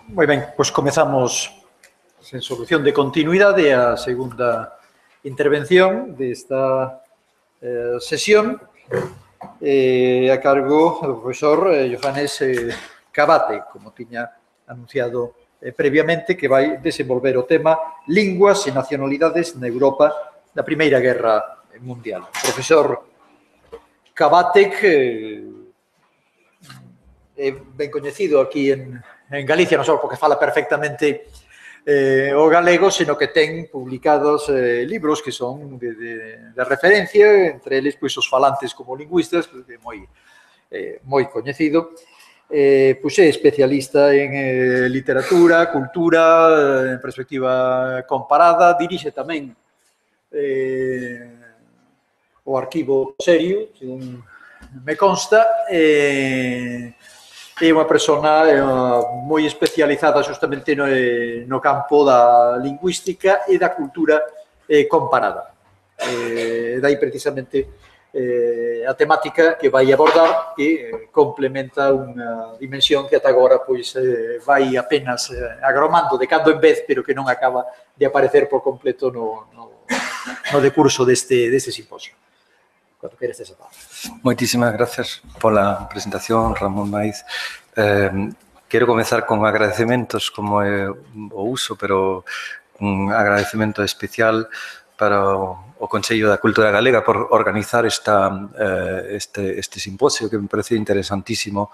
Moi ben, pois comezamos sen solución de continuidade a segunda intervención desta sesión a cargo do profesor Johannes Cabate, como tiña anunciado previamente, que vai desenvolver o tema Linguas e nacionalidades na Europa da Primeira Guerra Mundial. O profesor Cabate, que é ben coñecido aquí en Galicia, non só porque fala perfectamente o galego, sino que ten publicados libros que son de referencia, entre eles pois, os falantes como lingüistas, que é moi coñecido, pois é especialista en literatura, cultura, en perspectiva comparada, dirixe tamén o arquivo serio, según me consta, é unha persona moi especializada justamente no campo da lingüística e da cultura comparada. Daí precisamente a temática que vai abordar que complementa unha dimensión que ata agora pois vai apenas agromando de cando en vez, pero que non acaba de aparecer por completo no decurso deste simposio. Cuando queres esa palabra. Moitísimas gracias pola presentación, Ramón Maiz. Quero comezar con agradecementos, como é o uso, pero un agradecemento especial para o Consello da Cultura Galega por organizar este simposio que me parece interesantísimo.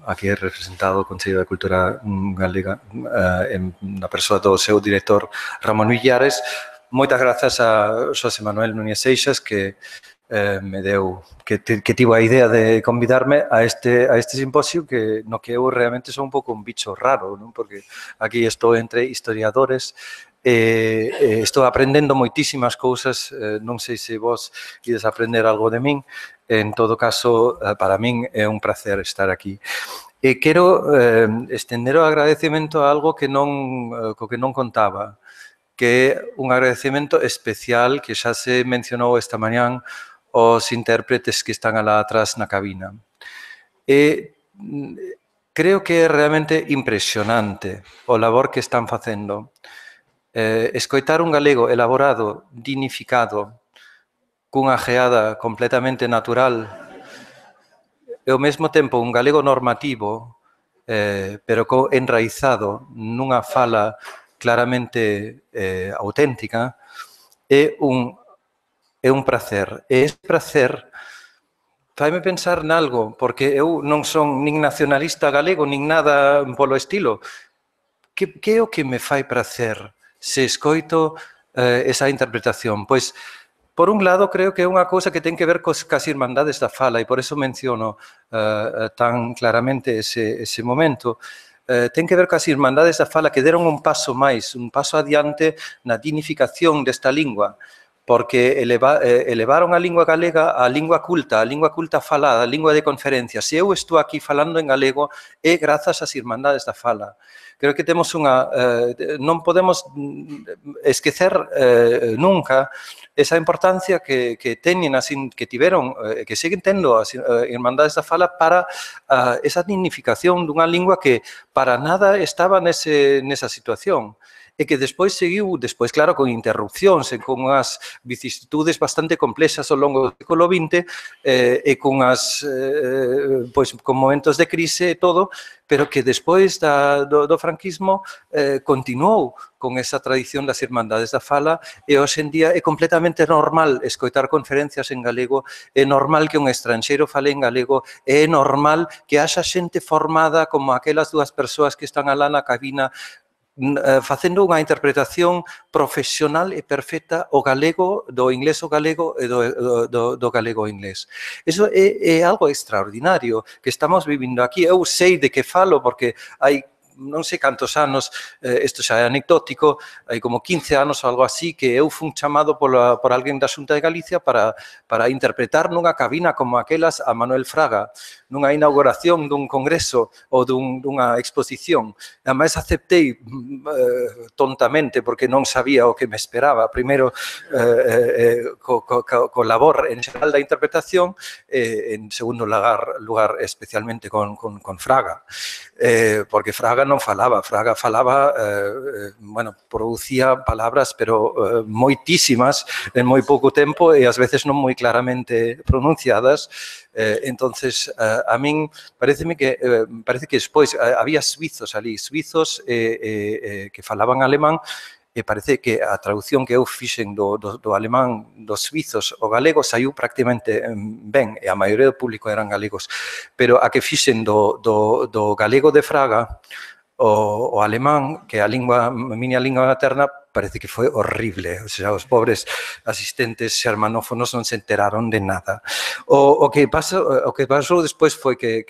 Aquí é representado o Consello da Cultura Galega na persoa do seu director Ramón Villares. Moitas grazas a Xosé Manuel Núñez Seixas que me deu, que tivo a idea de convidarme a este simposio no que eu realmente son un pouco un bicho raro, non? Porque aquí estou entre historiadores estou aprendendo moitísimas cousas, non sei se vos ides aprender algo de min, en todo caso, para min é un placer estar aquí. E quero estender o agradecemento a algo co que non contaba, que é un agradecemento especial que xa se mencionou esta mañán aos intérpretes que están alá atrás na cabina. E creo que é realmente impresionante o labor que están facendo. Escoitar un galego elaborado, dignificado, cunha geada completamente natural, e ao mesmo tempo un galego normativo, pero enraizado nunha fala claramente auténtica, é un prazer. E ese prazer faime pensar nalgo, porque eu non son nin nacionalista galego, nin nada polo estilo. Que é o que me fai prazer se escoito esa interpretación? Pois, por un lado, creo que é unha cousa que ten que ver cas irmandades da fala, e por eso menciono tan claramente ese momento. Ten que ver cas irmandades da fala que deron un paso máis, un paso adiante na dignificación desta lingua, porque elevaron a lingua galega a lingua culta falada, a lingua de conferencia. Se eu estou aquí falando en galego, é grazas ás irmandades da fala. Creo que temos non podemos esquecer nunca esa importancia que tiveron, que seguen tendo as irmandades da fala para esa dignificación dunha lingua que para nada estaba nesa situación. E que despois seguiu, claro, con interrupcións e con unhas vicisitudes bastante complexas ao longo do século XX e con momentos de crise e todo, pero que despois do franquismo continuou con esa tradición das irmandades da fala e hoxe en día é completamente normal escoitar conferencias en galego, é normal que un estranxeiro fale en galego, é normal que haxa xente formada como aquelas dúas persoas que están alá na cabina facendo unha interpretación profesional e perfecta o galego, do inglés ao galego e do galego ao inglés. Iso é algo extraordinario que estamos vivindo aquí. Eu sei de que falo porque hai non sei cantos anos, isto xa é anecdótico, hai como 15 anos ou algo así, que eu fun chamado por alguén da Xunta de Galicia para interpretar nunha cabina como aquelas a Manuel Fraga, nunha inauguración dun congreso ou dunha exposición. Ademais, aceptei tontamente porque non sabía o que me esperaba. Primeiro, co labor en xeral da interpretación, en segundo lugar, especialmente con Fraga, porque Fraga non falaba, Fraga falaba, bueno, producía palabras, pero moitísimas en moi pouco tempo e ás veces non moi claramente pronunciadas. Entonces, a min parece que despois había suizos ali, suizos que falaban alemán, e parece que a traducción que eu fixen do alemán dos suizos ao galego saiu prácticamente ben, e a maioría do público eran galegos, pero a que fixen do galego de Fraga, o alemán, que é a miña lingua materna, parece que foi horrible. O sea, os pobres asistentes xermanófonos non se enteraron de nada. O que pasou despois foi que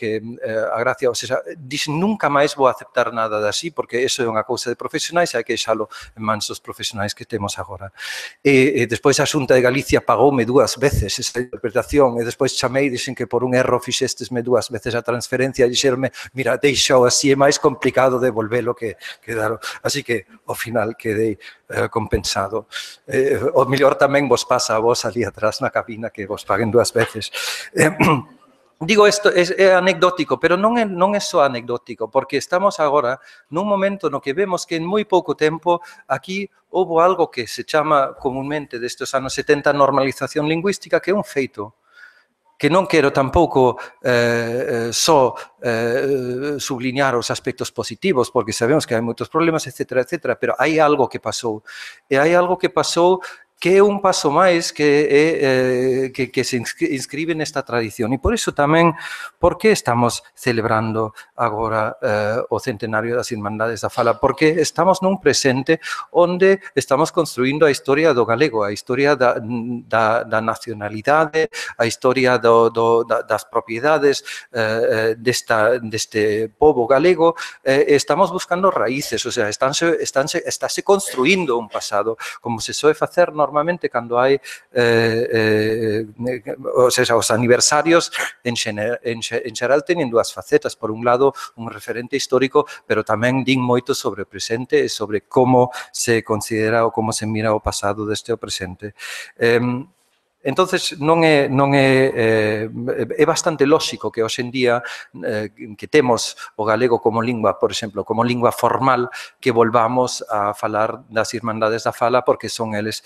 a Gracia, o sea, dixen nunca máis vou aceptar nada de así, porque eso é unha cousa de profesionais e hai que deixalo en mans dos profesionais que temos agora. E despois a Xunta de Galicia pagoume 2 veces esa interpretación e despois chamei e dixen que por un erro fixestesme 2 veces a transferencia e dixerme, mira, deixao así, é máis complicado devolvelo que dar. Así que, ao final, quedei compensado. O mellor tamén vos pasa a vos ali atrás na cabina que vos paguen 2 veces. Digo, isto é anecdótico, pero non é só anecdótico, porque estamos agora nun momento no que vemos que en moi pouco tempo aquí houve algo que se chama comúnmente destes anos 70 normalización lingüística, que é un feito, que non quero tampouco só subliñar os aspectos positivos, porque sabemos que hai moitos problemas, etcétera, etcétera, pero hai algo que pasou. E hai algo que pasou que é un paso máis que se inscribe nesta tradición. E por iso tamén, por que estamos celebrando agora o centenario das Irmandades da Fala? Porque estamos nun presente onde estamos construindo a historia do galego, a historia da nacionalidade, a historia das propiedades deste pobo galego. Estamos buscando raíces, o sea, estáse construindo un pasado, como se soe facer normalmente cando hai os aniversarios en xeral teñen 2 facetas. Por un lado, un referente histórico, pero tamén din moito sobre o presente e sobre como se considera ou como se mira o pasado deste o presente. Entonces, é bastante lóxico que hoxe en día que temos o galego como lingua, por exemplo, como lingua formal, que volvamos a falar das Irmandades da Fala, porque son eles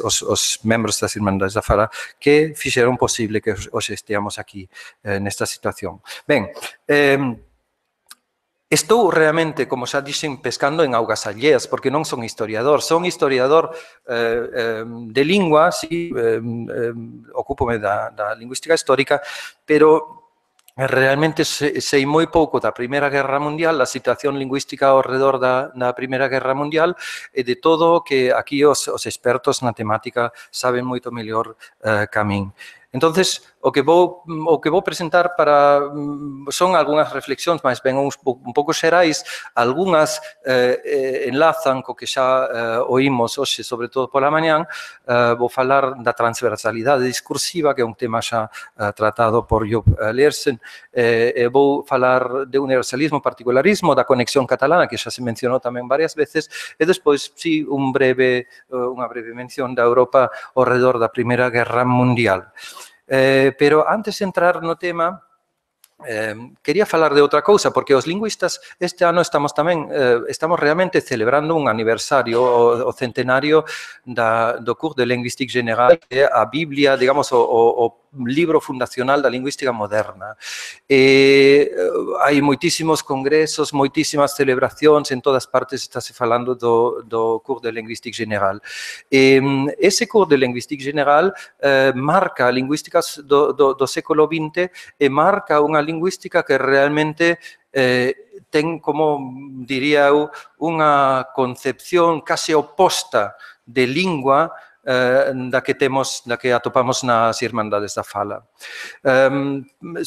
os membros das Irmandades da Fala que fixeron posible que hoxe esteamos aquí nesta situación. Ben, estou realmente, como xa dixen, pescando en augas alleas, porque non son historiador de lingua, sí, ocúpome da lingüística histórica, pero realmente sei moi pouco da Primeira Guerra Mundial, da situación lingüística ao redor da Primeira Guerra Mundial e de todo que aquí os expertos na temática saben moito mellor que a min. Entonces, o que vou presentar son algunhas reflexións, máis ben un pouco xerais, algunhas enlazan co que xa oímos hoxe, sobre todo pola mañán. Vou falar da transversalidade discursiva, que é un tema xa tratado por Job Leersen. Vou falar de universalismo, particularismo, da conexión catalana, que xa se mencionou tamén varias veces, e despois, sí, unha breve mención da Europa ao redor da Primeira Guerra Mundial. Pero antes de entrar no tema, quería falar de outra cousa, porque os lingüistas este ano estamos realmente celebrando un aniversario, o centenario do Cours de Linguistique Générale, que é a Biblia, digamos, o libro fundacional da lingüística moderna. Hai moitísimos congresos, moitísimas celebracións, en todas partes estáse falando do Cours de Linguistique Générale. Ese Cours de Linguistique Générale marca a lingüística do século XX e marca unha lingüística que realmente ten, como diría eu, unha concepción case oposta de lingua da que atopamos nas Irmandades da Fala.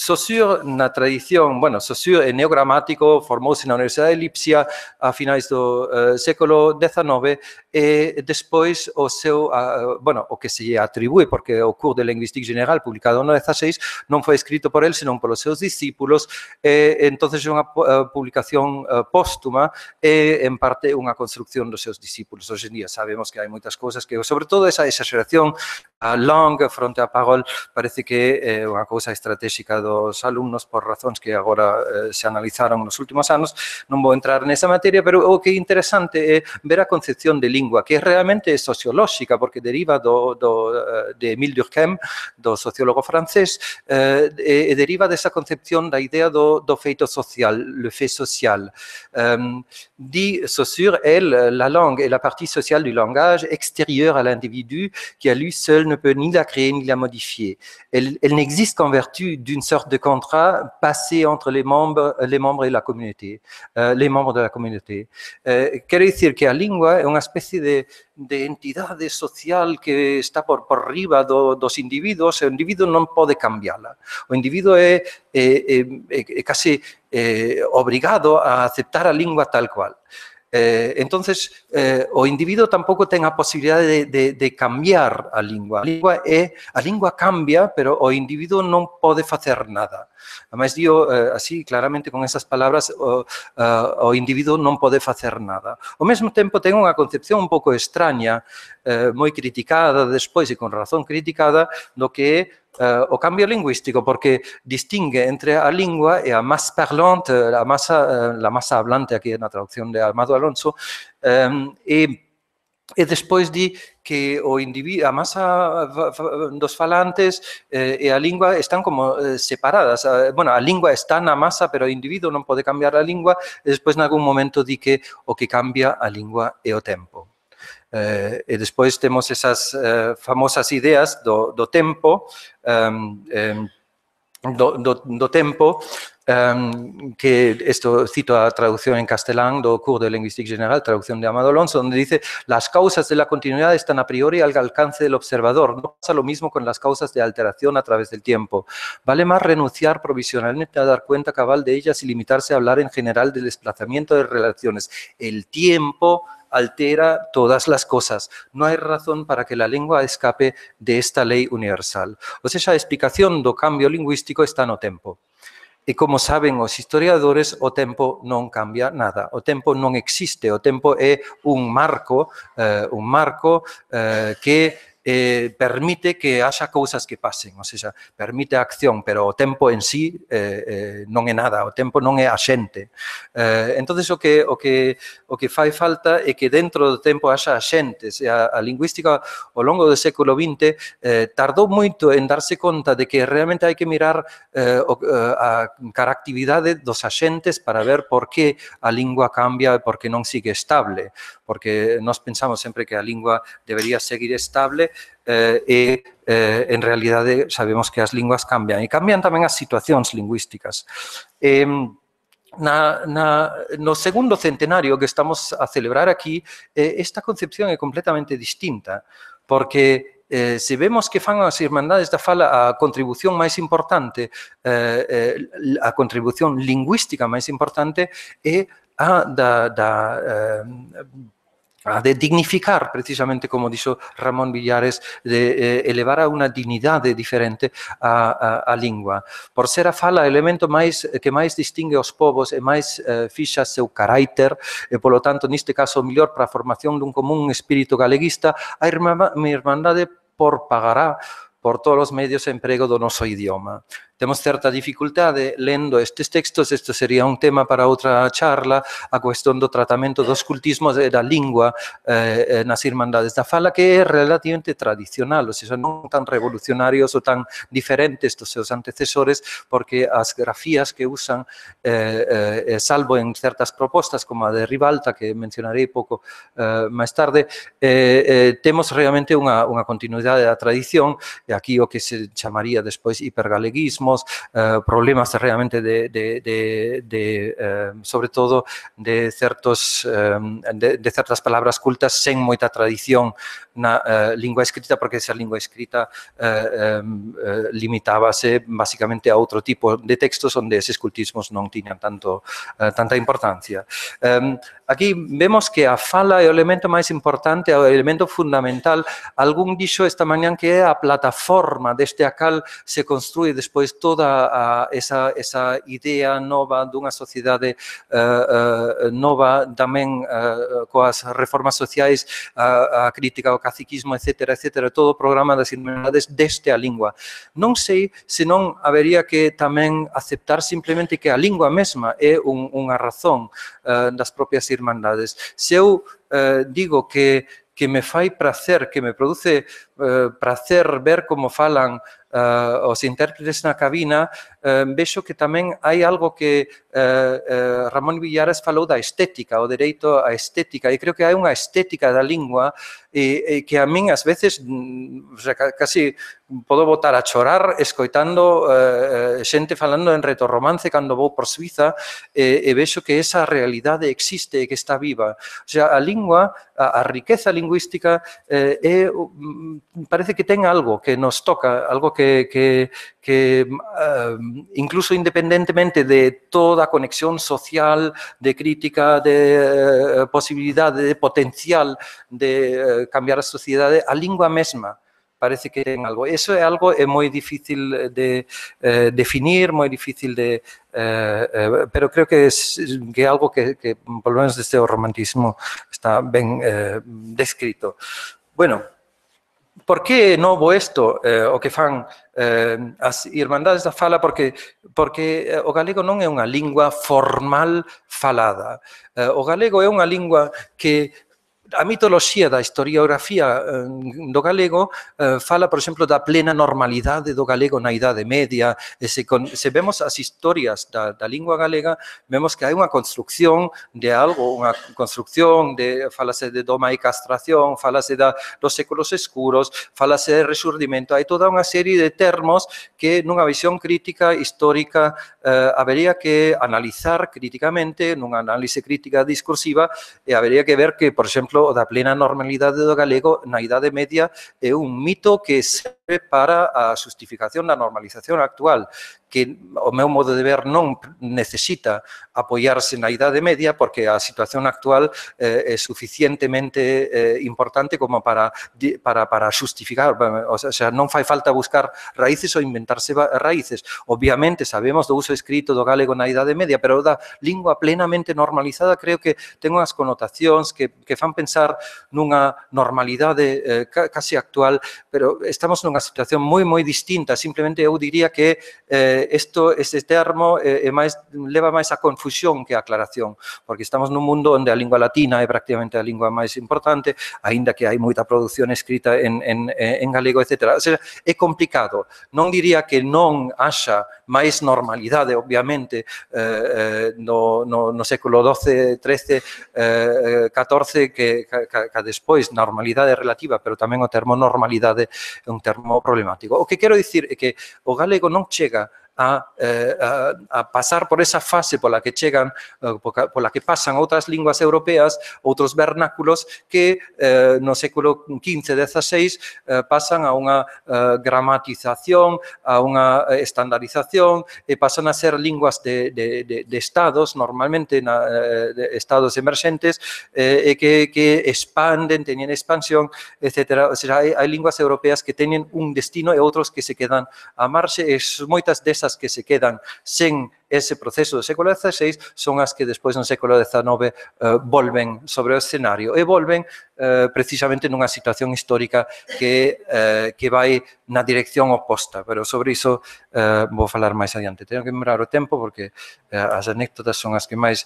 Saussure, na tradición, Saussure é neogramático, formouse na Universidade de Lipsia a finais do século XIX e despois o que se lle atribúe, porque o Cours de Linguistique Générale, publicado no 16, non foi escrito por el, senón polos seus discípulos, entonces é unha publicación póstuma e, en parte, unha construcción dos seus discípulos. Hoxe en día sabemos que hai moitas cousas que, sobre todo, esa exageración a langue fronte á parole parece que é unha cousa estratégica dos alumnos por razóns que agora se analizaron nos últimos anos. Non vou entrar nesa materia, pero o que é interesante é ver a concepción de lingua, que realmente é sociolóxica, porque deriva de Émile Durkheim, do sociólogo francés, e deriva desa concepción da idea do feito social, le fait social. Dit Saussure, la langue est la partie sociale du langage extérieure à l'individu qui à lui seul ne peut ni la créer ni la modifier. Elle n'existe qu'en vertu d'une sorte de contrat passé entre les membres et la communauté, les membres de la communauté. Quer dizer que a língua é unha especie de entidade social que está por riba dos individuos, e o individuo non pode cambiarla. O individuo é casi obrigado a aceptar a língua tal cual. Entonces, o individuo tampouco ten a posibilidade de cambiar a língua. A língua cambia, pero o individuo non pode facer nada. Además, digo así, claramente, con esas palabras, o individuo non pode facer nada. Ao mesmo tempo, ten unha concepción un pouco extraña, moi criticada despois, e con razón criticada, do que é o cambio lingüístico, porque distingue entre a lingua e a masse parlante, la masa hablante, aquí na traducción de Amado Alonso, e despois di que o individuo, a masa dos falantes e a lingua están como separadas. Bueno, a lingua está na masa, pero o individuo non pode cambiar a lingua, e despois, en algún momento, di que o que cambia a lingua é o tempo. E despois temos esas famosas ideas do tempo, que esto cito a traducción en castelán do Cours de Linguistique General, traducción de Amado Alonso, donde dice: las causas de la continuidad están a priori al alcance del observador. No pasa lo mismo con las causas de alteración a través del tiempo. Vale más renunciar provisionalmente a dar cuenta cabal de ellas y limitarse a hablar en general del desplazamiento de relaciones. El tiempo altera todas las cosas. No hay razón para que la lengua escape de esta lei universal. O sea, a explicación do cambio lingüístico está no tempo. E como saben os historiadores, o tempo non cambia nada. O tempo non existe. O tempo é un marco que permite que haxa cousas que pasen, ou seja, permite a acción, pero o tempo en sí non é nada, o tempo non é axente. Entonces, o que fai falta é que dentro do tempo haxa axentes. A lingüística, ao longo do século XX, tardou moito en darse conta de que realmente hai que mirar a caractividade dos axentes para ver por que a lingua cambia e por que non sigue estable, porque nós pensamos sempre que a lingua debería seguir estable, e en realidade sabemos que as linguas cambian, e cambian tamén as situacións lingüísticas. No segundo centenario que estamos a celebrar aquí, esta concepción é completamente distinta, porque se vemos que fan as Irmandades da Fala a contribución máis importante, a contribución lingüística máis importante é a de dignificar, precisamente como dixo Ramón Villares, de elevar a unha dignidade diferente a lingua. Por ser a fala o elemento que máis distingue os povos e máis fixa seu carácter, e, polo tanto, neste caso, mellor para a formación dun común espírito galeguista, a Irmandade pagará por todos os medios de emprego do noso idioma. Temos certa dificultade lendo estes textos, isto sería un tema para outra charla, a cuestión do tratamento dos cultismos e da lingua nas Irmandades da Fala, que é relativamente tradicional, ou seja, non tan revolucionarios ou tan diferentes dos seus antecesores, porque as grafías que usan, salvo en certas propostas, como a de Ribalta, que mencionarei pouco máis tarde, temos realmente unha continuidade da tradición, e aquí o que se chamaría despois hipergaleguismo, problemas realmente sobre todo de certas palabras cultas sen moita tradición na lingua escrita, porque esa lingua escrita limitábase basicamente a outro tipo de textos onde eses cultismos non tiñan tanta importancia. Aquí vemos que a fala é o elemento máis importante, é o elemento fundamental. Algún dixo esta mañán que é a plataforma deste a cal se construe despois toda esa idea nova dunha sociedade nova, tamén coas reformas sociais, a crítica ao caciquismo, etc., todo o programa das Irmandades desde a lingua. Non sei se non habería que tamén aceptar simplemente que a lingua mesma é unha razón das propias Irmandades. Se eu digo que me fai prazer, que me produce prazer ver como falan os intérpretes na cabina, vexo que tamén hai algo que Ramón Villares falou da estética, o dereito á estética, e creo que hai unha estética da lingua que a min, ás veces, casi podo botar a chorar escoitando xente falando en retorromance cando vou por Suiza e vexo que esa realidade existe e que está viva. O sea, a lingua, a riqueza lingüística parece que ten algo que nos toca, algo que incluso independentemente de toda a conexión social, de crítica, de posibilidade, de potencial de cambiar a sociedade, a lingua mesma parece que ten algo. Eso é algo moi difícil de definir, moi difícil de... pero creo que é algo que por lo menos desde o romantismo, está ben descrito. Bueno, por que é novo isto, o que fan as Irmandades da Fala? Porque o galego non é unha lingua formal falada. O galego é unha lingua que a mitoloxía da historiografía do galego fala, por exemplo, da plena normalidade do galego na Idade Media. Se vemos as historias da lingua galega, vemos que hai unha construcción de algo, unha construcción falase de doma e castración, falase dos séculos escuros, falase de rexurdimento. Hai toda unha serie de termos que nunha visión crítica, histórica, habería que analizar críticamente, nunha análise crítica discursiva, e habería que ver que, por exemplo, o da plena normalidade do galego na Idade Media é un mito que serve para a justificación da normalización actual, que, ao meu modo de ver, non necesita apoiarse na Idade Media, porque a situación actual é suficientemente importante como para justificar, o sea, non fai falta buscar raíces ou inventarse raíces. Obviamente, sabemos do uso escrito do galego na Idade Media, pero da lingua plenamente normalizada creo que ten unhas connotacións que fan pensar nunha normalidade casi actual, pero estamos nunha situación moi distinta. Simplemente eu diría que este termo leva máis a confusión que a aclaración, porque estamos nun mundo onde a lingua latina é prácticamente a lingua máis importante, aínda que hai moita produción escrita en galego, etc. O sea, é complicado. Non diría que non haxa máis normalidade, obviamente, no século XII, XIII, XIV, que despois normalidade relativa, pero tamén o termo normalidade é un termo problemático. O que quero dicir é que o galego non chega a pasar por esa fase pola que chegan, pola que pasan outras linguas europeas, outros vernáculos que no século XV, XVI pasan a unha gramatización, a unha estandarización, e pasan a ser linguas de estados, normalmente de estados emerxentes, e que expanden, teñen expansión, etc. O sea, hai linguas europeas que teñen un destino e outros que se quedan a marxe, e moitas desas que se quedan sen ese proceso do século XVI son as que despois no século XIX volven sobre o escenario e volven precisamente nunha situación histórica que vai na dirección oposta, pero sobre iso vou falar máis adiante. Teño que memorar o tempo porque as anécdotas son as que máis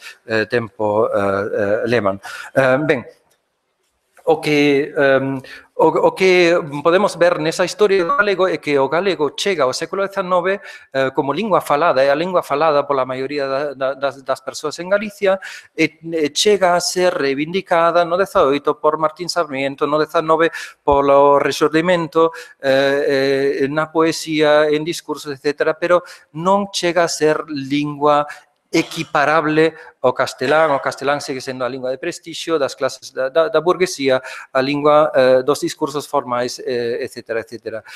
tempo levan. Ben, o que podemos ver nesa historia do galego é que o galego chega ao século XIX como lingua falada, é a lingua falada pola maioría das persoas en Galicia, e chega a ser reivindicada no XVIII por Martín Sarmiento, no XIX polo Rexurdimento, na poesía, en discursos, etc., pero non chega a ser lingua equiparable ao castelán. O castelán segue sendo a lingua de prestixio das clases da burguesía, a lingua dos discursos formais, etc.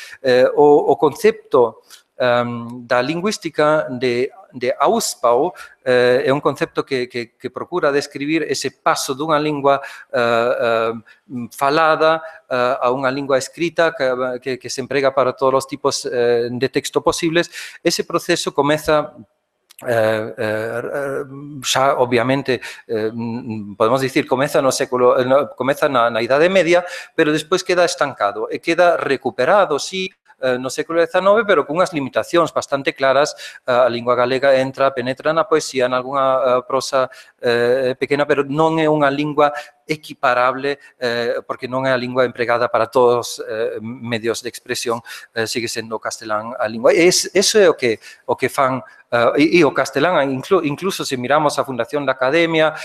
O concepto da lingüística de de Auspau é un concepto que procura describir ese paso dunha lingua falada a unha lingua escrita que se emprega para todos os tipos de texto posibles. Ese proceso comeza xa obviamente podemos dicir comeza no século comeza na Idade Media, pero despois queda estancado e queda recuperado, sí, no século XIX, pero cunhas limitacións bastante claras. A lingua galega penetra na poesía, en algunha prosa pequena, pero non é unha lingua equiparable, porque non é a lingua empregada para todos os medios de expresión, sigue sendo o castelán a lingua. Eso é o que fan. E o castelán, incluso se miramos a fundación da Academia,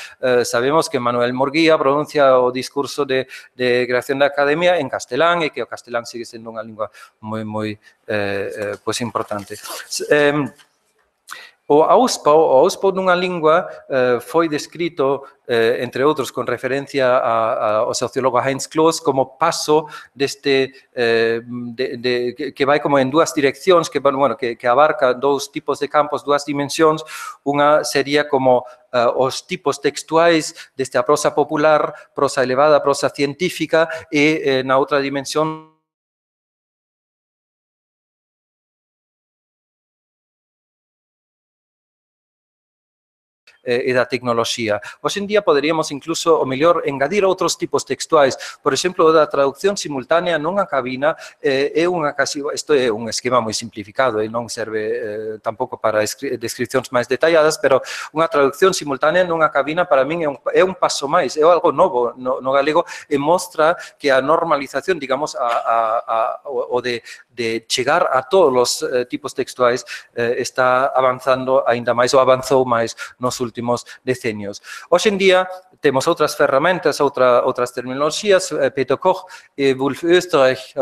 sabemos que Manuel Morguía pronuncia o discurso de creación da Academia en castelán e que o castelán sigue sendo unha lingua moi pues importante. O Auspau dunha lingua foi descrito, entre outros, con referencia ao sociólogo Heinz Kloss, como paso deste que vai como en dúas direccións, que abarca dous tipos de campos, dúas dimensións. Unha sería como os tipos textuais desta prosa popular, prosa elevada, prosa científica, e na outra dimensión e da tecnoloxía. Hoxe en día poderíamos incluso, o mellor, engadir outros tipos textuais. Por exemplo, da traducción simultánea nunha cabina é isto é un esquema moi simplificado e non serve tampouco para descripcións máis detalladas, pero unha traducción simultánea nunha cabina para min é un paso máis, é algo novo no galego e mostra que a normalización, digamos, o de chegar a todos os tipos textuais está avanzando aínda máis, ou avanzou máis nos últimos decenios. Hoxe en día temos outras ferramentas, outras terminoloxías, Peter Koch e Wulf Österreich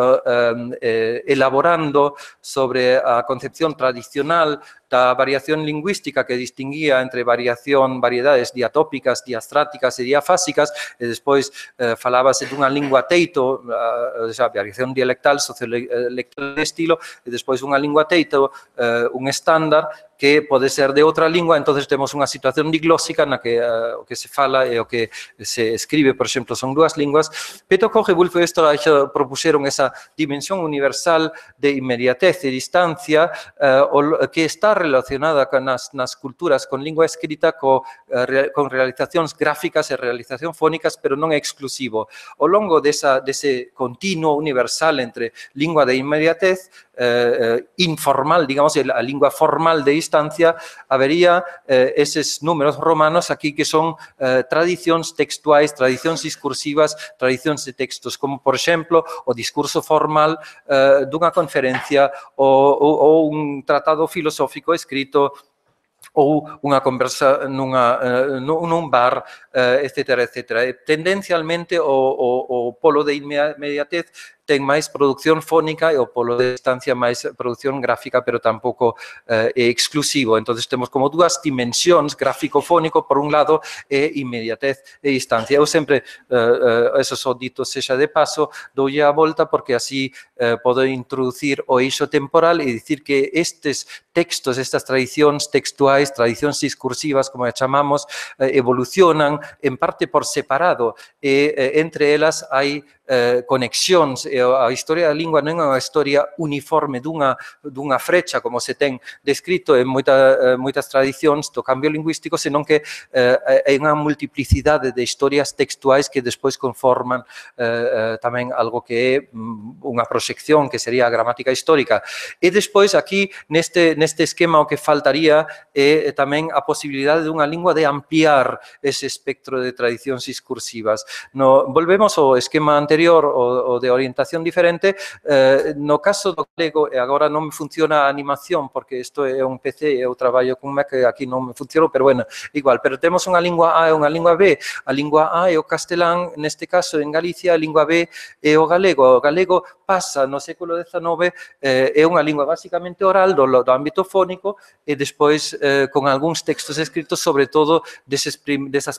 elaborando sobre a concepción tradicional da variación lingüística que distinguía entre variedades diatópicas, diastráticas e diafásicas, e despois falábase dunha lingua teito, variación dialectal, sociolectal de estilo, e despois unha lingua teito, un estándar, que pode ser de outra lingua. Entonces temos unha situación diglósica na que o que se fala e o que se escribe, por exemplo, son dúas linguas. Peter Koch e Wulf Österreich propuxeron esa dimensión universal de inmediatez e distancia que está relacionada nas culturas con lingua escrita con realizacións gráficas e realizacións fónicas, pero non é exclusivo. Ao longo dese continuo universal entre lingua de inmediatez informal, digamos, a lingua formal de distancia, habería eses números romanos aquí que son tradicións textuais, tradicións discursivas, tradicións de textos, como, por exemplo, o discurso formal dunha conferencia ou un tratado filosófico escrito ou unha conversa nun bar, etcétera, etcétera. Tendencialmente, o polo de inmediatez ten máis produción fónica e o polo de distancia máis produción gráfica, pero tampouco é exclusivo. Entón, temos como dúas dimensións, gráfico-fónico, por un lado, e inmediatez e distancia. Eu sempre, eso só dito sexa de paso, doulle a volta porque así podo introducir o eixo temporal e dicir que estes textos, estas tradicións textuais, tradicións discursivas, como a chamamos, evolucionan en parte por separado e entre elas hai conexións. A historia da lingua non é unha historia uniforme dunha frecha, como se ten descrito en moitas tradicións do cambio lingüístico, senón que é unha multiplicidade de historias textuais que despois conforman tamén algo que é unha proxección, que sería a gramática histórica. E despois, aquí, neste esquema, o que faltaría é tamén a posibilidade dunha lingua de ampliar ese espectro de tradicións discursivas. Volvemos ao esquema anterior, o de orientación diferente. No caso do galego, e agora non me funciona a animación, porque isto é un PC e eu traballo con Mac, aquí non me funcionou, pero bueno, igual. Pero temos unha lingua A e unha lingua B. A lingua A é o castelán, neste caso en Galicia, a lingua B é o galego. O galego pasa no século XIX, é unha lingua basicamente oral do ámbito fónico e despois con algúns textos escritos, sobre todo desas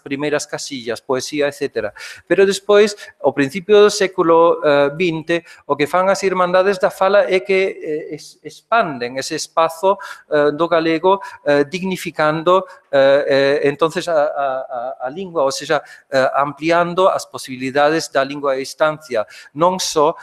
primeiras casillas, poesía, etc. Pero despois, ao principio do século XX, o que fan as Irmandades da Fala é que expanden ese espazo do galego, dignificando entonces a lingua, ou seja, ampliando as posibilidades da lingua a distancia, non só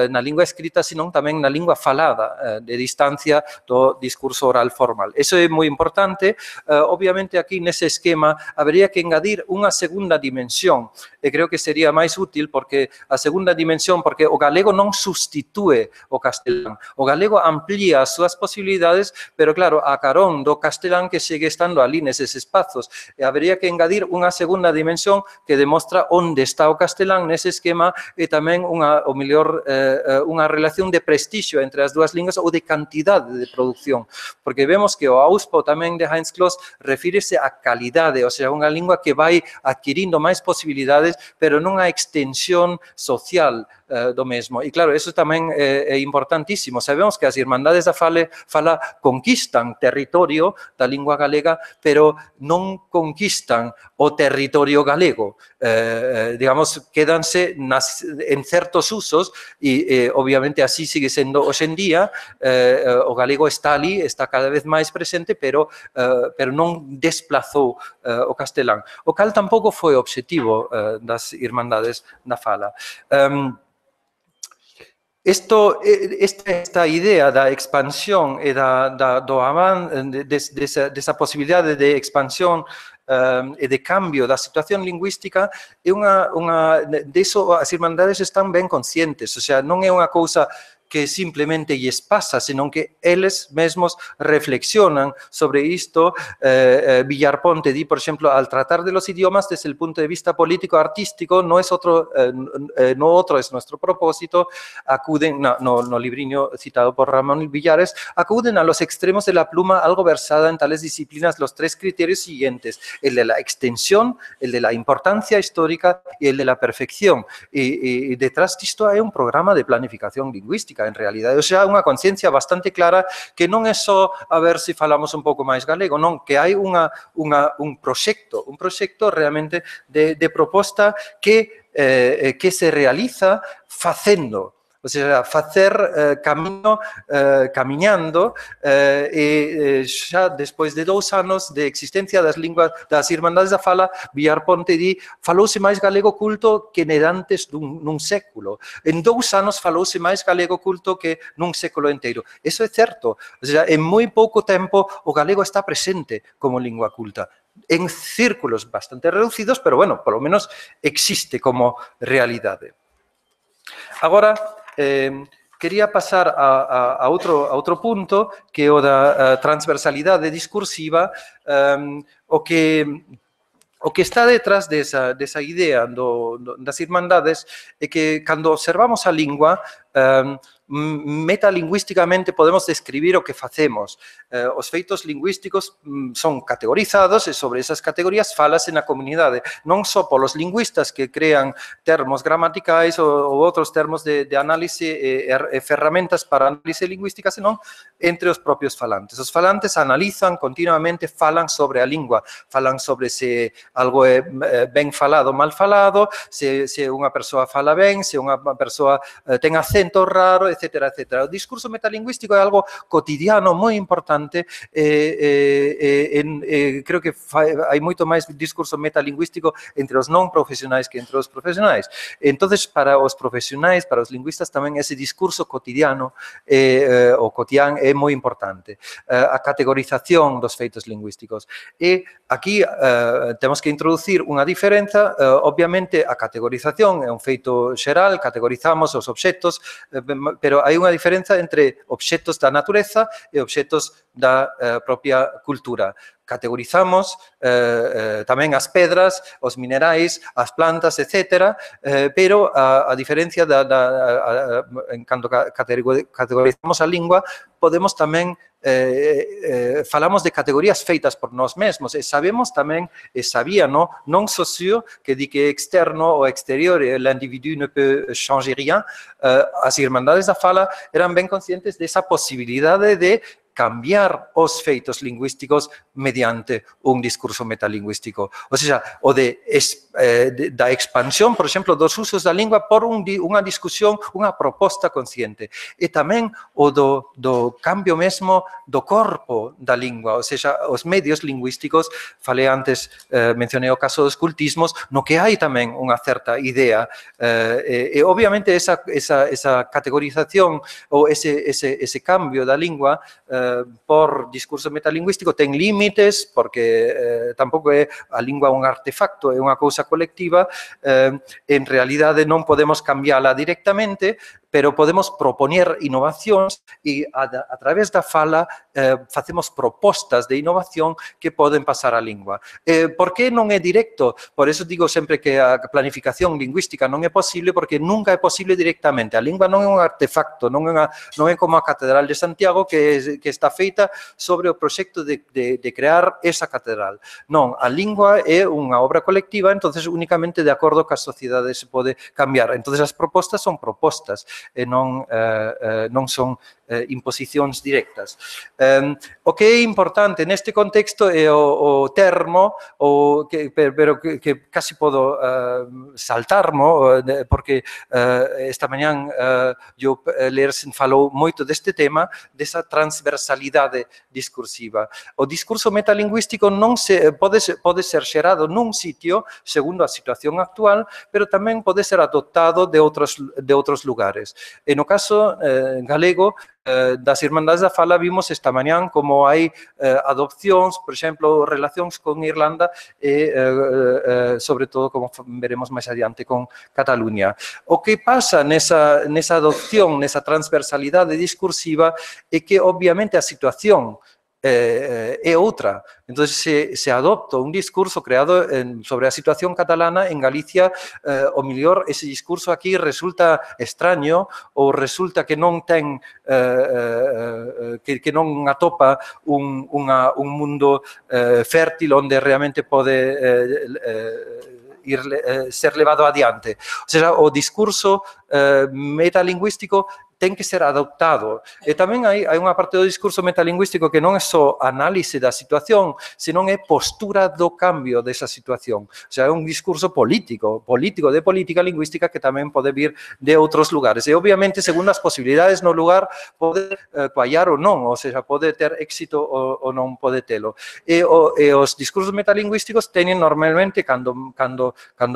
na lingua escrita, sino tamén na lingua falada, de distancia do discurso oral formal. Eso é moi importante. Obviamente, aquí nese esquema, habería que engadir unha segunda dimensión, e creo que sería máis útil, porque a segunda dimensión, porque o galego non sustitúe o castelán, o galego amplía as súas posibilidades, pero claro, a carón do castelán que segue estando ali neses espazos, e habería que engadir unha segunda dimensión que demostra onde está o castelán nese esquema, e tamén o mellor, unha relación de prestixio entre as dúas linguas ou de cantidade de produción, porque vemos que o auspo tamén de Heinz Kloss refírese a calidade, ou seja, unha lingua que vai adquirindo máis posibilidades, pero non a extensión social do mesmo. E claro, eso tamén é importantísimo. Sabemos que as Irmandades da Fala conquistan territorio da lingua galega, pero non conquistan o territorio galego. Digamos, quédanse en certos usos e, obviamente, así sigue sendo hoxe en día. O galego está ali, está cada vez máis presente, pero non desplazou o castelán. O cal tampouco foi o obxectivo das Irmandades da Fala. Esta idea da expansión e desa posibilidade de expansión e de cambio da situación lingüística é diso as Irmandades están ben conscientes, o sea, non é unha cousa que simplemente lles pasa, senón que eles mesmos reflexionan sobre isto. Villarponte di, por exemplo, al tratar de los idiomas desde el punto de vista político-artístico, no otro es nuestro propósito, acuden, no libriño citado por Ramón Villares, acuden a los extremos de la pluma algo versada en tales disciplinas los tres criterios siguientes: el de la extensión, el de la importancia histórica y el de la perfección. Y detrás de isto hai un programa de planificación lingüística, en realidade, ou sea, unha conciencia bastante clara que non é só a ver se falamos un pouco máis galego, non, que hai un proxecto realmente de proposta que se realiza facendo. O sea, facer camiñando, e xa despois de 2 anos de existencia das Irmandades da Fala, Villarponte di, falouse máis galego culto que nedantes nun século. En 2 anos falouse máis galego culto que nun século inteiro. Eso é certo. O sea, en moi pouco tempo o galego está presente como lingua culta. En círculos bastante reducidos, pero bueno, polo menos existe como realidade. Agora, quería pasar a outro punto, que é o da transversalidade discursiva, o que está detrás desa idea das Irmandades é que, cando observamos a lingua, metalingüísticamente podemos describir o que facemos. Os feitos lingüísticos son categorizados e sobre esas categorías falase na comunidade, non só polos lingüistas que crean termos gramaticais ou outros termos de análise e ferramentas para análise lingüística, senón entre os propios falantes. Os falantes analizan continuamente, falan sobre a lingua, falan sobre se algo é ben falado ou mal falado, se unha persoa fala ben, se unha persoa ten acento raro, etcétera, etcétera. O discurso metalingüístico é algo cotidiano moi importante. Creo que hai moito máis discurso metalingüístico entre os non profesionais que entre os profesionais. Entonces, para os profesionais, para os lingüistas tamén ese discurso cotidiano o cotián é moi importante. A categorización dos feitos lingüísticos. E aquí temos que introducir unha diferenza. Obviamente, a categorización é un feito xeral, categorizamos os obxectos, pero hai unha diferenza entre obxectos da natureza e obxectos da propia cultura. Categorizamos tamén as pedras, os minerais, as plantas, etc. Pero a diferencia en cando categorizamos a lingua, podemos tamén falamos de categorías feitas por nós mesmos, e sabemos tamén, e sabía, non socio, que di que externo ou exterior, l'individu ne peut changer rien. As Irmandades da Fala eran ben conscientes desa posibilidade de cambiar os feitos lingüísticos mediante un discurso metalingüístico. Ou seja, o da expansión, por exemplo, dos usos da lingua por unha discusión, unha proposta consciente. E tamén o do cambio mesmo do corpo da lingua, ou seja, os medios lingüísticos, falei antes, mencionei o caso dos cultismos, no que hai tamén unha certa idea, e obviamente esa categorización ou ese cambio da lingua por discurso metalingüístico ten límites, porque tampouco é a lingua un artefacto, é unha cousa colectiva, en realidade non podemos cambiala directamente, pero podemos propoñer innovacións e a través da fala facemos propostas de innovación que poden pasar a lingua. Por que non é directo? Por eso digo sempre que a planificación lingüística non é posible, porque nunca é posible directamente. A lingua non é un artefacto, non é como a Catedral de Santiago que está feita sobre o proxecto de crear esa catedral. Non, a lingua é unha obra colectiva, entonces únicamente de acordo ca sociedade se pode cambiar. Entonces as propostas son propostas, e non son imposicións directas. O que é importante neste contexto é o termo, pero que casi podo saltarmo, porque esta mañán yo Lersen falou moito deste tema, desa transversalidade discursiva. O discurso metalingüístico non pode ser xerado nun sitio, segundo a situación actual, pero tamén pode ser adoptado de outros lugares. E no caso galego, das Irmandades da Fala, vimos esta mañán como hai adopcións, por exemplo, relacións con Irlanda e, sobre todo, como veremos máis adiante, con Cataluña. O que pasa nesa adopción, nesa transversalidade discursiva, é que, obviamente, a situación é outra. Entón, se adopta un discurso creado sobre a situación catalana en Galicia, o mellor, ese discurso aquí resulta extraño ou resulta que non ten, que non atopa un mundo fértil onde realmente pode ser levado adiante. O sea, o discurso metalingüístico ten que ser adoptado. E tamén hai unha parte do discurso metalingüístico que non é só análise da situación, senón é postura do cambio desa situación. O sea, é un discurso político de política lingüística que tamén pode vir de outros lugares. E, obviamente, segundo as posibilidades no lugar, pode coallar ou non, ou seja, pode ter éxito ou non pode telo. E os discursos metalingüísticos teñen normalmente, cando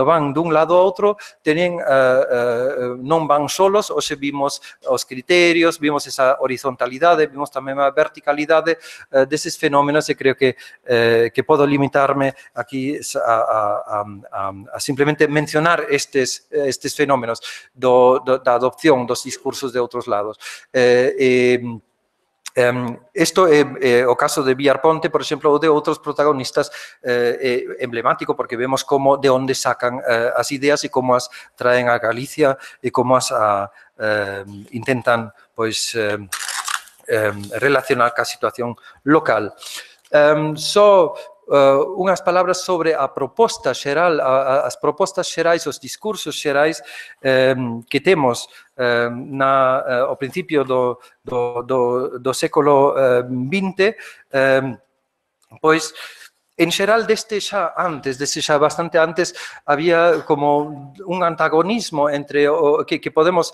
van dun lado a outro, non van solos, ou se vimos os criterios, vimos esa horizontalidade, vimos tamén a verticalidade deses fenómenos, e creo que podo limitarme aquí a simplemente mencionar estes fenómenos da adopción dos discursos de outros lados. Isto é o caso de Villar Ponte, por exemplo, ou de outros protagonistas, emblemático, porque vemos como de onde sacan as ideas e como as traen a Galicia e como as intentan, pois, relacionar ca situación local. Só unhas palabras sobre a proposta xeral, as propostas xerais, os discursos xerais que temos ao principio do século XX, pois, en xeral, deste xa bastante antes, había como un antagonismo entre o que podemos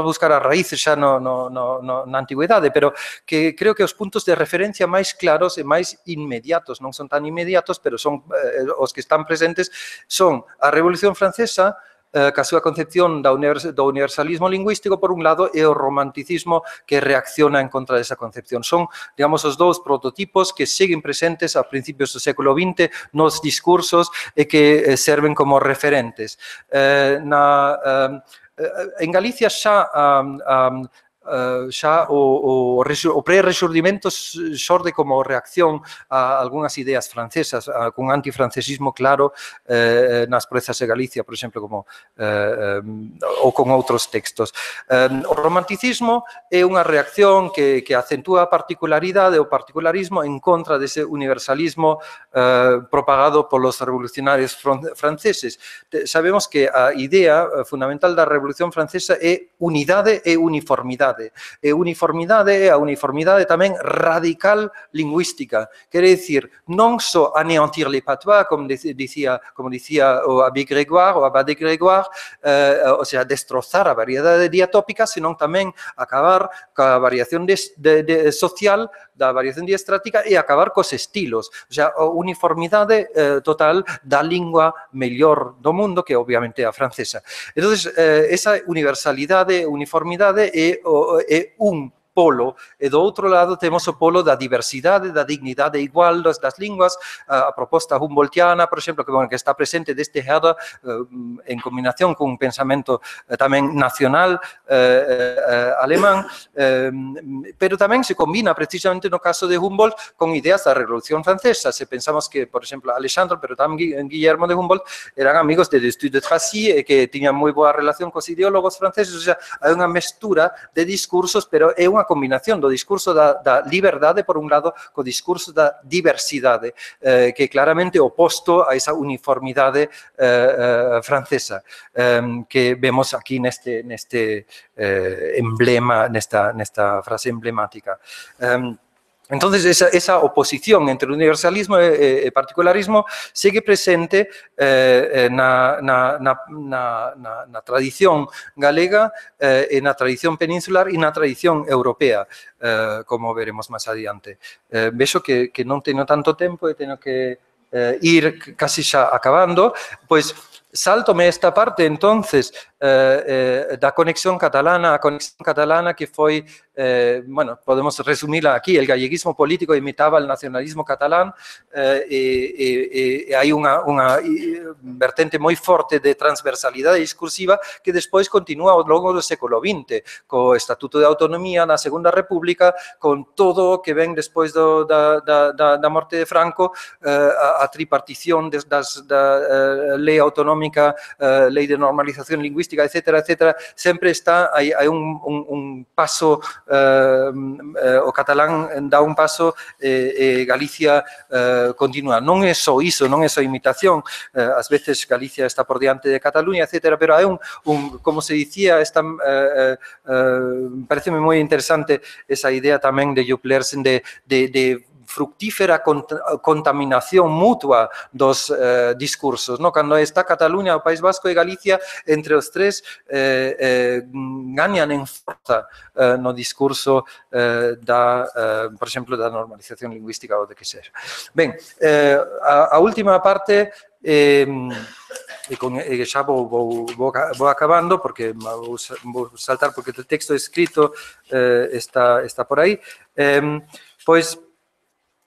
buscar as raíces xa na antigüedade, pero que creo que os puntos de referencia máis claros e máis inmediatos, non son tan inmediatos, pero son os que están presentes, son a Revolución Francesa, ca súa concepción do universalismo lingüístico, por un lado, e o romanticismo que reacciona en contra desa concepción. Son, digamos, os dous prototipos que seguen presentes a principios do século XX nos discursos e que serven como referentes. En Galicia xa o pré-rexurdimento xorde como reacción a algunhas ideas francesas, cun antifrancesismo claro nas proezas de Galicia, por exemplo, ou con outros textos. O romanticismo é unha reacción que acentúa a particularidade, o particularismo en contra dese universalismo propagado polos revolucionarios franceses. Sabemos que a idea fundamental da Revolución Francesa é unidade e uniformidade. uniformidade. E uniformidade é a uniformidade tamén radical lingüística. Quere dicir, non só anéantir les patois, como dicía o Abbé Grégoire, o Abade Grégoire, o sea, destrozar a variedade diatópica, senón tamén acabar ca variación social, da variación diastrática e acabar cos estilos. O sea, a uniformidade total da lingua mellor do mundo, que obviamente é a francesa. Entonces, esa universalidade, uniformidade é un polo, e do outro lado temos o polo da diversidade, da dignidade igual das linguas, a proposta humboldtiana, por exemplo, que está presente desde Herder, en combinación con un pensamento tamén nacional alemán, pero tamén se combina precisamente no caso de Humboldt con ideas da Revolución Francesa. Se pensamos que, por exemplo, Alexandre, pero tamén Guillermo de Humboldt eran amigos de Destutt de Tracy e que tiñan moi boa relación cos ideólogos franceses, o sea, hai unha mestura de discursos, pero é unha combinación do discurso da liberdade, por un lado, co discurso da diversidade, que é claramente oposto a esa uniformidade francesa, que vemos aquí neste emblema, nesta frase emblemática. Entonces, esa oposición entre o universalismo e particularismo segue presente na tradición galega, na tradición peninsular e na tradición europea, como veremos máis adiante. Vexo que non teño tanto tempo e teño que ir casi xa acabando, pois sáltome esta parte, entonces, da conexión catalana, a conexión catalana que foi, bueno, podemos resumila aquí, el galleguismo político imitaba el nacionalismo catalán, e hai unha vertente moi forte de transversalidade discursiva que despois continúa ao longo do século XX, co Estatuto de Autonomía na Segunda República, con todo o que ven despois da morte de Franco, a tripartición da lei autonómica, lei de normalización lingüística, etcétera, etcétera, sempre está, hai un paso, o catalán dá un paso e Galicia continúa. Non é só iso, non é só imitación, ás veces Galicia está por diante de Cataluña, etcétera, pero hai como se dicía, pareceme moi interesante esa idea tamén de Jupp Lersen de fructífera contaminación mutua dos discursos, ¿no? Cando está Cataluña, o País Vasco e Galicia, entre os tres gañan en forza no discurso por exemplo, da normalización lingüística ou de que sexa. Ben, a última parte, e xa vou acabando, porque vou saltar, porque o texto escrito está por aí, pois,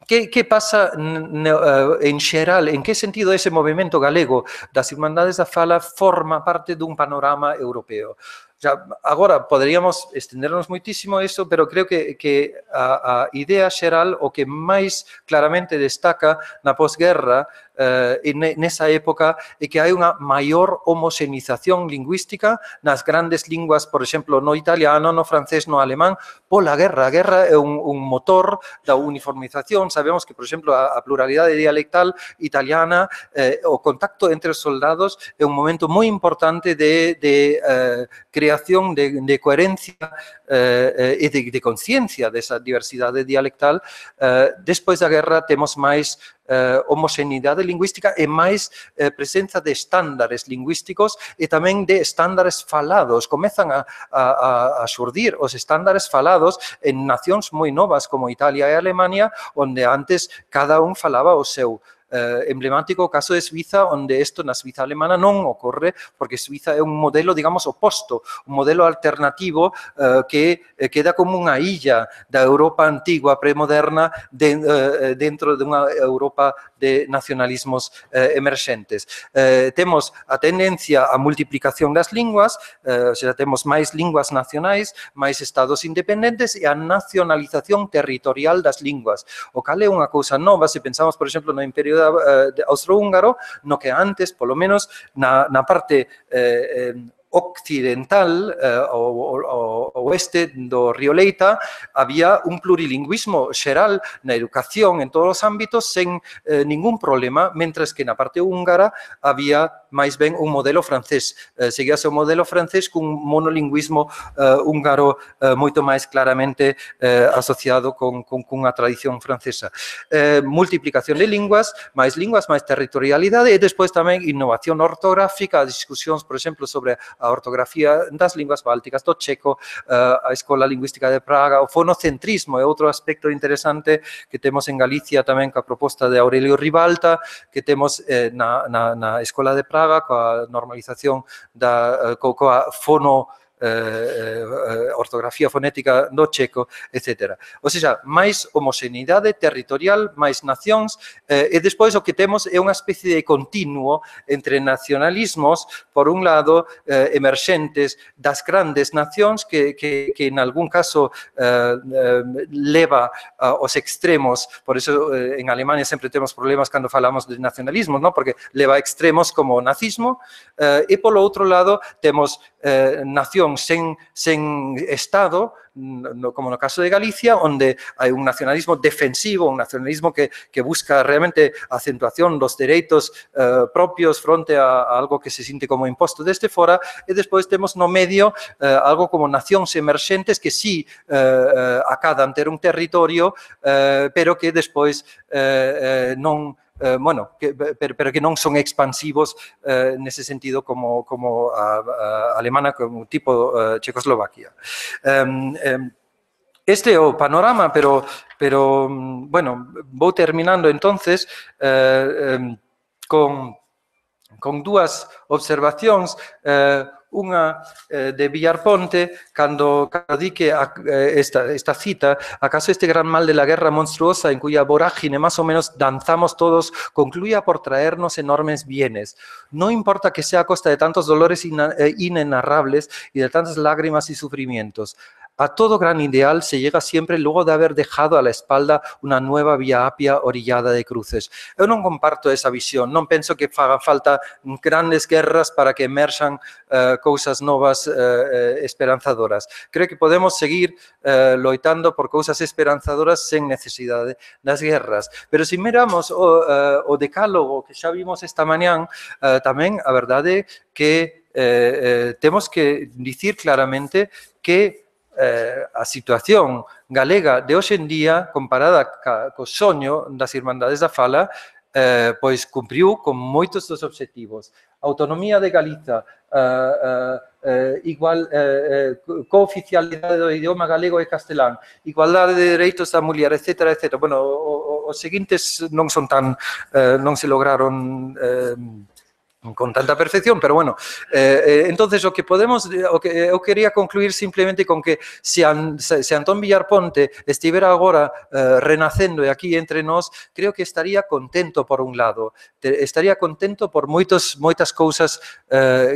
que pasa en xeral, en que sentido ese movimento galego das Irmandades da Fala forma parte dun panorama europeo? Agora, poderíamos estendernos moitísimo a iso, pero creo que a idea xeral, o que máis claramente destaca na posguerra, nesa época, é que hai unha maior homoxenización lingüística nas grandes linguas, por exemplo, no italiano, no francés, no alemán, pola guerra. A guerra é un motor da uniformización. Sabemos que, por exemplo, a pluralidade dialectal italiana, o contacto entre os soldados é un momento moi importante de creación de coherencia e de conciencia desa diversidade dialectal. Despois da guerra temos máis homoxeneidade lingüística e máis presenza de estándares lingüísticos e tamén de estándares falados. Comezan a xurdir os estándares falados en nacións moi novas como Italia e Alemania, onde antes cada un falaba o seu. Emblemático o caso de Suiza, onde isto na Suiza alemana non ocorre, porque Suiza é un modelo, digamos, oposto, un modelo alternativo que queda como unha illa da Europa antigua, premoderna, dentro de unha Europa de nacionalismos emerxentes. Temos a tendencia á multiplicación das linguas, ou seja, temos máis linguas nacionais, máis estados independentes e a nacionalización territorial das linguas. O cal é unha cousa nova, se pensamos, por exemplo, no Imperio austrohúngaro, no que antes, polo menos, na parte occidental, o oeste do río Leita, había un plurilingüismo xeral na educación en todos os ámbitos sen ningún problema, mentres que na parte húngara había máis ben un modelo francés. Seguíase o modelo francés cun monolingüismo húngaro moito máis claramente asociado cunha tradición francesa. Multiplicación de linguas, máis territorialidade e despois tamén innovación ortográfica, discusións, por exemplo, sobre a ortografía das linguas bálticas, do checo, a Escola Lingüística de Praga, o fonocentrismo é outro aspecto interesante que temos en Galicia tamén coa proposta de Aurelio Ribalta, que temos na Escola de Praga coa normalización coa ortografía fonética do checo, etc. Ou seja, máis homoxeneidade territorial, máis nacións, e despois o que temos é unha especie de continuo entre nacionalismos, por un lado, emerxentes das grandes nacións que en algún caso leva aos extremos, por eso en Alemania sempre temos problemas cando falamos de nacionalismos, ¿no? Porque leva a extremos como o nazismo, e polo outro lado temos nacións sen Estado, como no caso de Galicia, onde hai un nacionalismo defensivo, un nacionalismo que busca realmente a acentuación dos dereitos propios fronte a algo que se sinte como imposto desde fora, e despois temos no medio algo como nacións emerxentes que sí acadan ter un territorio, pero que despois non pero que non son expansivos nese sentido como a alemana, como tipo Checoslovaquia. Este é o panorama, pero bueno, vou terminando entonces con dúas observacións, unha de Villarponte, cando di que esta cita, acaso este gran mal de la guerra monstruosa en cuya vorágine más o menos danzamos todos, concluya por traernos enormes bienes. No importa que sea a costa de tantos dolores inenarrables y de tantas lágrimas y sufrimientos. A todo gran ideal se llega siempre luego de haber dejado a la espalda una nueva vía apia orillada de cruces. Eu non comparto esa visión, non penso que faga falta grandes guerras para que emerxan cousas novas esperanzadoras. Creo que podemos seguir loitando por cousas esperanzadoras sen necesidade das guerras. Pero se miramos o decálogo que xa vimos esta mañán, tamén a verdade que temos que dicir claramente que a situación galega de hoxe en día, comparada co soño das Irmandades da Fala, pois cumpriu con moitos dos obxectivos. Autonomía de Galiza, cooficialidade do idioma galego e castelán, igualdade de dereitos da muller, etc. Bueno, os seguintes non se lograron con tanta perfección, pero bueno, entonces o que eu quería concluir simplemente con que se Antón Villarponte estivera agora renacendo e aquí entre nós, creo que estaría contento por un lado, estaría contento por moitas cousas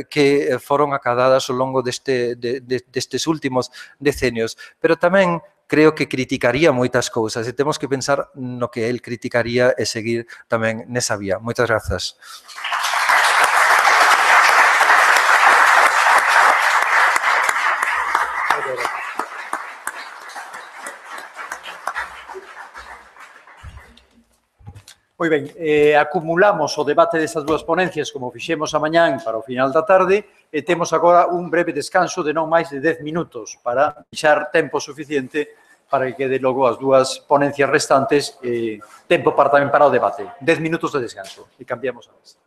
que foron acadadas ao longo destes últimos decenios, pero tamén creo que criticaría moitas cousas e temos que pensar no que el criticaría e seguir tamén nesa vía. Moitas grazas. Moi ben, acumulamos o debate destas dúas ponencias como fixemos a mañán para o final da tarde e temos agora un breve descanso de non máis de 10 minutos para deixar tempo suficiente para que quede logo as dúas ponencias restantes tempo tamén para o debate. 10 minutos de descanso e cambiamos a vez.